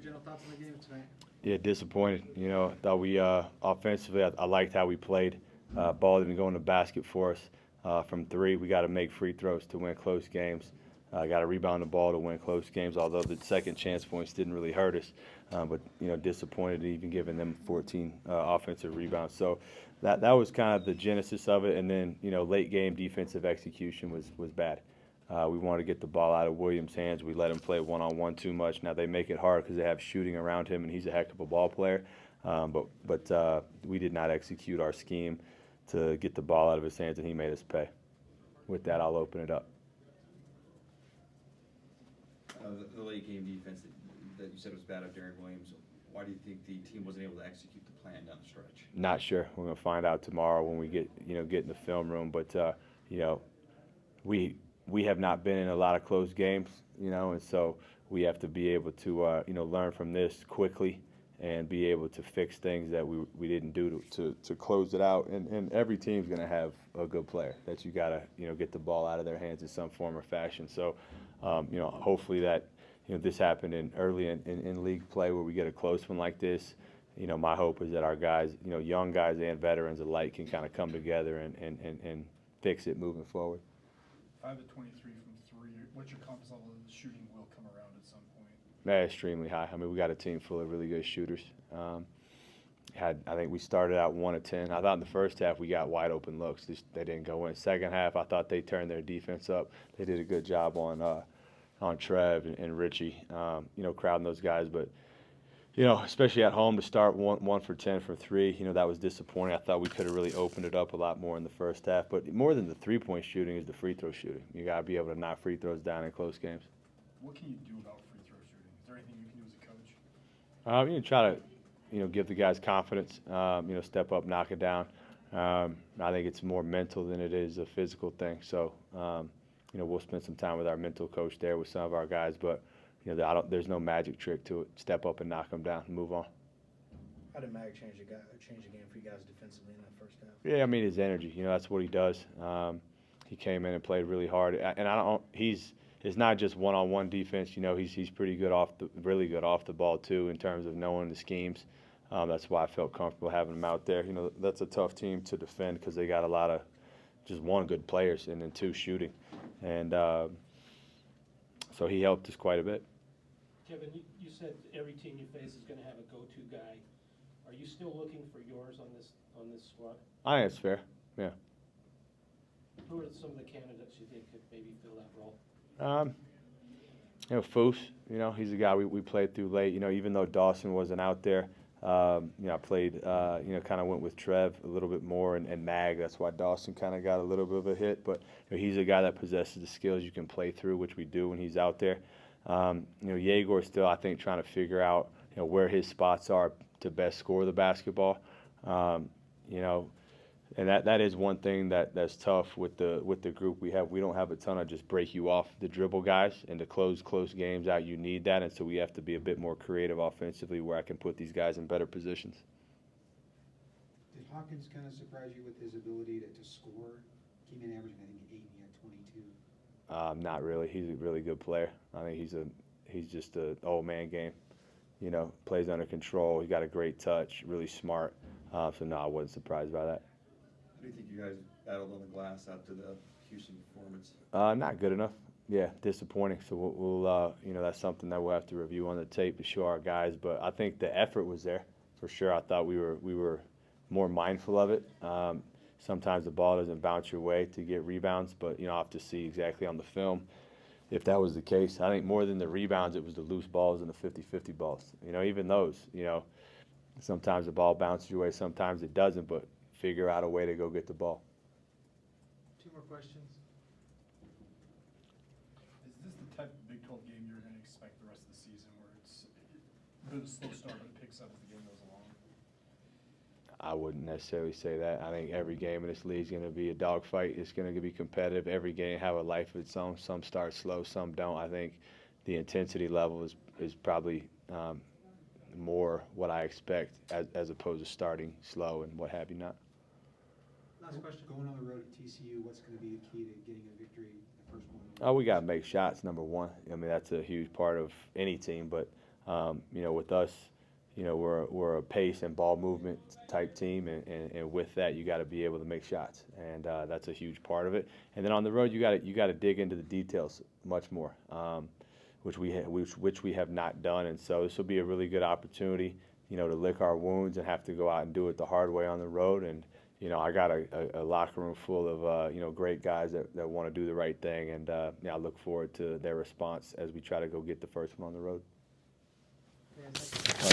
general thoughts on the game tonight? Yeah, disappointed. I thought we offensively, I liked how we played. Ball didn't go in the basket for us. From three, we got to make free throws to win close games. Got to rebound the ball to win close games. Although the second chance points didn't really hurt us, but disappointed even giving them 14 offensive rebounds. So that was kind of the genesis of it. And then late game defensive execution was bad. We wanted to get the ball out of Williams' hands. We let him play one-on-one too much. Now they make it hard because they have shooting around him, and he's a heck of a ball player. But we did not execute our scheme to get the ball out of his hands, and he made us pay. With that, I'll open it up. The late game defense that you said was bad of Darren Williams. Why do you think the team wasn't able to execute the plan down the stretch? Not sure. We're going to find out tomorrow when we get in the film room. But we have not been in a lot of close games, and so we have to be able to learn from this quickly and be able to fix things that we didn't do to close it out. And every team's going to have a good player that you got to get the ball out of their hands in some form or fashion. So hopefully that this happened early in league play where we get a close one like this. My hope is that our guys, young guys and veterans alike, can kind of come together and fix it moving forward. 5 of 23 from 3. What's your confidence level that the shooting will come around at some point? Extremely high. I mean, we got a team full of really good shooters. I think we started out 1 of 10. I thought in the first half we got wide open looks. They didn't go in. Second half, I thought they turned their defense up. They did a good job on Trev and Richie, crowding those guys. But especially at home to start 1 for 10 from 3, that was disappointing. I thought we could have really opened it up a lot more in the first half. But more than the three-point shooting is the free throw shooting. You got to be able to knock free throws down in close games. What can you do about free throw shooting? Is there anything you can do as a coach? You try to, give the guys confidence. Step up, knock it down. I think it's more mental than it is a physical thing. So, we'll spend some time with our mental coach there with some of our guys, but. There's no magic trick to it. Step up and knock them down and move on. How did Mag change the game for you guys defensively in that first half? Yeah, I mean his energy. That's what he does. He came in and played really hard, and it's not just one-on-one defense. He's pretty good really good off the ball too in terms of knowing the schemes. That's why I felt comfortable having him out there. That's a tough team to defend because they got a lot of just one good players and then two shooting, and so he helped us quite a bit. Kevin, you said every team you face is going to have a go-to guy. Are you still looking for yours on this squad? I think it's fair. Yeah. Who are some of the candidates you think could maybe fill that role? Foose. He's a guy we played through late. Even though Dawson wasn't out there, I played. Kind of went with Trev a little bit more and Mag. That's why Dawson kind of got a little bit of a hit. But he's a guy that possesses the skills you can play through, which we do when he's out there. Yegor's still, I think, trying to figure out where his spots are to best score the basketball. And that is one thing that's tough with the group we have. We don't have a ton of just break you off the dribble guys, and to close games out, you need that. And so we have to be a bit more creative offensively where I can put these guys in better positions. Did Hawkins kind of surprise you with his ability to score? Came in averaging, I think, 8 and he had 22. Not really. He's a really good player. I think he's just an old man game. Plays under control. He's got a great touch, really smart. So no, I wasn't surprised by that. How do you think you guys battled on the glass after the Houston performance? Not good enough. Yeah, disappointing. So we'll that's something that we'll have to review on the tape to show our guys. But I think the effort was there for sure. I thought we were more mindful of it. Sometimes the ball doesn't bounce your way to get rebounds, but I'll have to see exactly on the film if that was the case. I think more than the rebounds, it was the loose balls and the 50-50 balls. Even those, sometimes the ball bounces your way, sometimes it doesn't, but figure out a way to go get the ball. 2 more questions. Is this the type of Big 12 game you're going to expect the rest of the season where it's a bit of a slow start but it picks up as the game goes along? I wouldn't necessarily say that. I think every game in this league is going to be a dogfight. It's going to be competitive. Every game have a life of its own. Some start slow, some don't. I think the intensity level is probably more what I expect as opposed to starting slow and what have you not. Last question. Going on the road at TCU, what's going to be the key to getting a victory the first one? We got to make shots, number one. I mean, that's a huge part of any team, but You know, with us, you know, we're a pace and ball movement type team, and with that, you got to be able to make shots, and that's a huge part of it. And then on the road, you got to dig into the details much more, which we have not done. And so this will be a really good opportunity, you know, to lick our wounds and have to go out and do it the hard way on the road. And you know, I got a locker room full of you know, great guys that want to do the right thing, and yeah, I look forward to their response as we try to go get the first one on the road.